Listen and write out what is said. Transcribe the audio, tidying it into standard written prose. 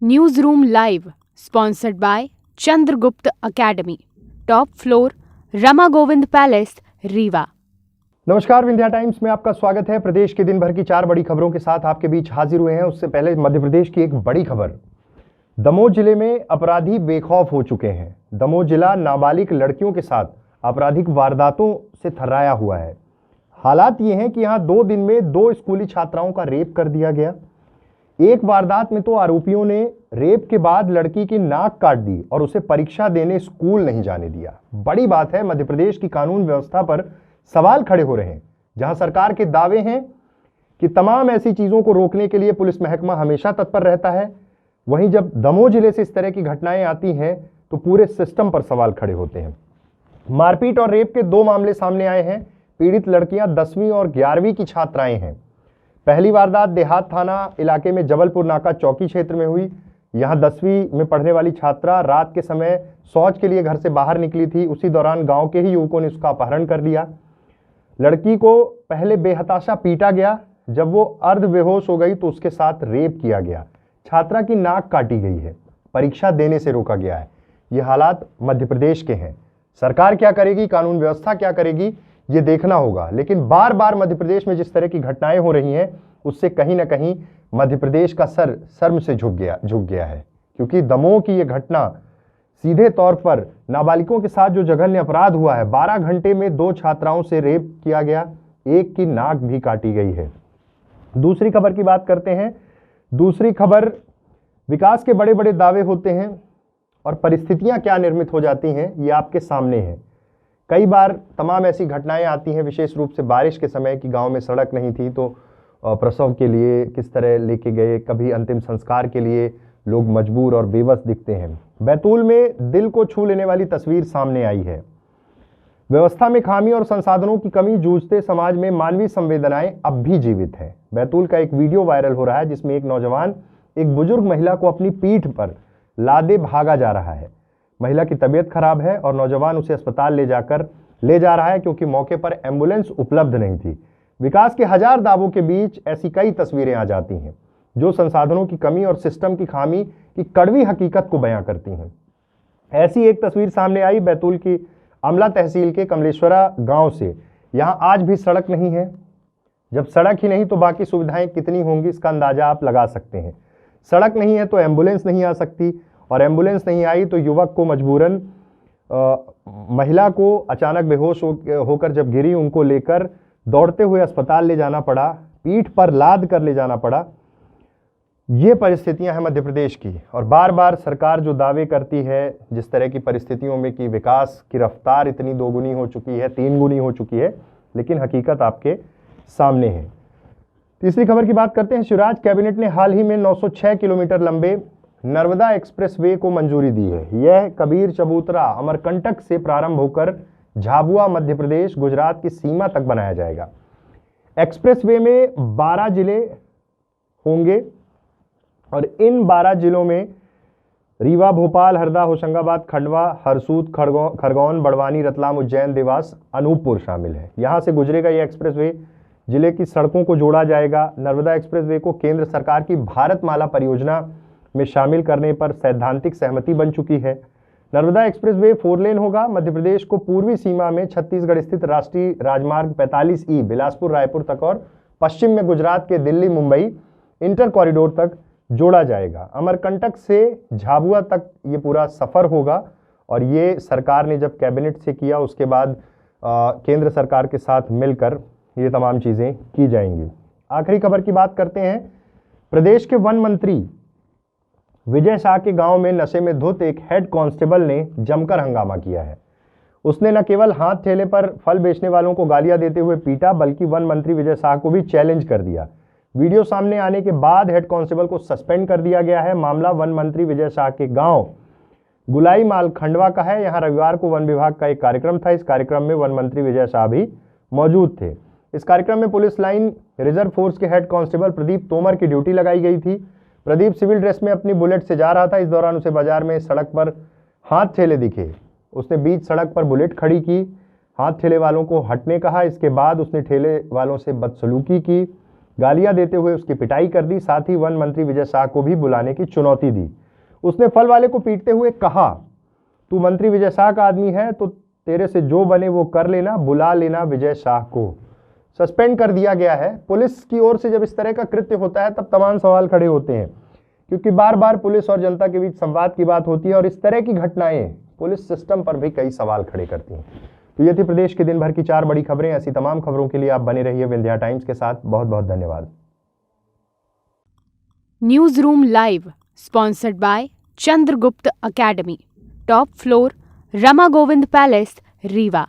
News room live sponsored by Chandragupta academy, top floor, Rama Govind palace, Rewa. नमस्कार, Vindhya times में आपका स्वागत है। प्रदेश के दिन भर की 4 बड़ी खबरों के साथ आपके बीच हाजिर हुए हैं। उससे पहले मध्य प्रदेश की एक बड़ी खबर। दमोह जिले में अपराधी बेखौफ हो चुके हैं। दमोह जिला नाबालिग लड़कियों के साथ आपराधिक वारदातों से थर्राया हुआ है। हालात ये हैं कि यहाँ 2 दिन में 2 स्कूली छात्राओं का रेप कर दिया गया। एक वारदात में तो आरोपियों ने रेप के बाद लड़की की नाक काट दी और उसे परीक्षा देने स्कूल नहीं जाने दिया। बड़ी बात है, मध्य प्रदेश की कानून व्यवस्था पर सवाल खड़े हो रहे हैं। जहां सरकार के दावे हैं कि तमाम ऐसी चीजों को रोकने के लिए पुलिस महकमा हमेशा तत्पर रहता है, वहीं जब दमोह जिले से इस तरह की घटनाएं आती हैं तो पूरे सिस्टम पर सवाल खड़े होते हैं। मारपीट और रेप के 2 मामले सामने आए हैं। पीड़ित लड़कियां 10वीं और 11वीं की छात्राएं हैं। पहली वारदात देहात थाना इलाके में जबलपुर नाका चौकी क्षेत्र में हुई। यहां 10वीं में पढ़ने वाली छात्रा रात के समय शौच के लिए घर से बाहर निकली थी। उसी दौरान गांव के ही युवकों ने उसका अपहरण कर लिया। लड़की को पहले बेहताशा पीटा गया। जब वो अर्ध बेहोश हो गई तो उसके साथ रेप किया गया। छात्रा की नाक काटी गई है। परीक्षा देने से रोका गया है। ये हालात मध्य प्रदेश के हैं। सरकार क्या करेगी, कानून व्यवस्था क्या करेगी, ये देखना होगा। लेकिन बार बार मध्य प्रदेश में जिस तरह की घटनाएं हो रही हैं, उससे कहीं ना कहीं मध्य प्रदेश का सर शर्म से झुक गया है। क्योंकि दमोह की ये घटना सीधे तौर पर नाबालिगों के साथ जो जघन्य अपराध हुआ है, 12 घंटे में 2 छात्राओं से रेप किया गया, एक की नाक भी काटी गई है। दूसरी खबर की बात करते हैं। दूसरी खबर, विकास के बड़े बड़े दावे होते हैं और परिस्थितियां क्या निर्मित हो जाती हैं, ये आपके सामने है। कई बार तमाम ऐसी घटनाएं आती हैं, विशेष रूप से बारिश के समय कि गांव में सड़क नहीं थी तो प्रसव के लिए किस तरह लेके गए, कभी अंतिम संस्कार के लिए लोग मजबूर और बेबस दिखते हैं। बैतूल में दिल को छू लेने वाली तस्वीर सामने आई है। व्यवस्था में खामी और संसाधनों की कमी जूझते समाज में मानवीय संवेदनाएं अब भी जीवित है। बैतूल का एक वीडियो वायरल हो रहा है जिसमें एक नौजवान एक बुजुर्ग महिला को अपनी पीठ पर लादे भागा जा रहा है। महिला की तबीयत खराब है और नौजवान उसे अस्पताल ले जा रहा है क्योंकि मौके पर एम्बुलेंस उपलब्ध नहीं थी। विकास के 1000 दावों के बीच ऐसी कई तस्वीरें आ जाती हैं जो संसाधनों की कमी और सिस्टम की खामी की कड़वी हकीकत को बयां करती हैं। ऐसी एक तस्वीर सामने आई बैतूल की अमला तहसील के कमलेश्वरा गांव से। यहां आज भी सड़क नहीं है। जब सड़क ही नहीं तो बाकी सुविधाएं कितनी होंगी, इसका अंदाजा आप लगा सकते हैं। सड़क नहीं है तो एम्बुलेंस नहीं आ सकती, और एम्बुलेंस नहीं आई तो युवक को मजबूरन महिला को अचानक बेहोश होकर जब गिरी, उनको लेकर दौड़ते हुए अस्पताल ले जाना पड़ा, पीठ पर लाद कर ले जाना पड़ा। ये परिस्थितियां हैं मध्य प्रदेश की। और बार बार सरकार जो दावे करती है जिस तरह की परिस्थितियों में कि विकास की रफ्तार इतनी 2 गुनी हो चुकी है, 3 गुनी हो चुकी है, लेकिन हकीकत आपके सामने है। तीसरी खबर की बात करते हैं। शिवराज कैबिनेट ने हाल ही में 906 किलोमीटर लंबे नर्मदा एक्सप्रेसवे को मंजूरी दी है। यह कबीर चबूतरा अमरकंटक से प्रारंभ होकर झाबुआ मध्य प्रदेश गुजरात की सीमा तक बनाया जाएगा। एक्सप्रेसवे में 12 जिले होंगे और इन 12 जिलों में रीवा, भोपाल, हरदा, होशंगाबाद, खंडवा, हरसूद, खरगोन, बड़वानी, रतलाम, उज्जैन, देवास, अनूपपुर शामिल है। यहां से गुजरेगा यह एक्सप्रेसवे। जिले की सड़कों को जोड़ा जाएगा। नर्मदा एक्सप्रेसवे को केंद्र सरकार की भारतमाला परियोजना में शामिल करने पर सैद्धांतिक सहमति बन चुकी है। नर्मदा एक्सप्रेसवे 4 लेन होगा। मध्य प्रदेश को पूर्वी सीमा में छत्तीसगढ़ स्थित राष्ट्रीय राजमार्ग 45E बिलासपुर रायपुर तक और पश्चिम में गुजरात के दिल्ली मुंबई इंटर कॉरिडोर तक जोड़ा जाएगा। अमरकंटक से झाबुआ तक ये पूरा सफर होगा और ये सरकार ने जब कैबिनेट से किया उसके बाद केंद्र सरकार के साथ मिलकर ये तमाम चीजें की जाएंगी। आखिरी खबर की बात करते हैं। प्रदेश के वन मंत्री विजय शाह के गांव में नशे में धुत एक हेड कांस्टेबल ने जमकर हंगामा किया है। उसने न केवल हाथ ठेले पर फल बेचने वालों को गालियां देते हुए पीटा, बल्कि वन मंत्री विजय शाह को भी चैलेंज कर दिया। वीडियो सामने आने के बाद हेड कांस्टेबल को सस्पेंड कर दिया गया है। मामला वन मंत्री विजय शाह के गांव गुलाई माल खंडवा का है। यहां रविवार को वन विभाग का एक कार्यक्रम था। इस कार्यक्रम में वन मंत्री विजय शाह भी मौजूद थे। इस कार्यक्रम में पुलिस लाइन रिजर्व फोर्स के हेड कांस्टेबल प्रदीप तोमर की ड्यूटी लगाई गई थी। प्रदीप सिविल ड्रेस में अपनी बुलेट से जा रहा था। इस दौरान उसे बाजार में सड़क पर हाथ ठेले दिखे। उसने बीच सड़क पर बुलेट खड़ी की, हाथ ठेले वालों को हटने कहा। इसके बाद उसने ठेले वालों से बदसलूकी की, गालियां देते हुए उसकी पिटाई कर दी। साथ ही वन मंत्री विजय शाह को भी बुलाने की चुनौती दी। उसने फल वाले को पीटते हुए कहा, तू मंत्री विजय शाह का आदमी है तो तेरे से जो बने वो कर लेना, बुला लेना विजय शाह को। सस्पेंड कर दिया गया है। पुलिस की ओर से जब इस तरह का कृत्य होता है तब तमाम सवाल खड़े होते हैं, क्योंकि बार बार पुलिस और जनता के बीच संवाद की बात होती है और इस तरह की घटनाएं पुलिस सिस्टम पर भी कई सवाल खड़े करती हैं। तो ये थी प्रदेश के दिन भर की 4 बड़ी खबरें। ऐसी तमाम खबरों के लिए आप बने रहिए विंध्या टाइम्स के साथ। बहुत बहुत धन्यवाद। News room live sponsored by Chandragupta academy, top floor, Rama Govind palace, Rewa.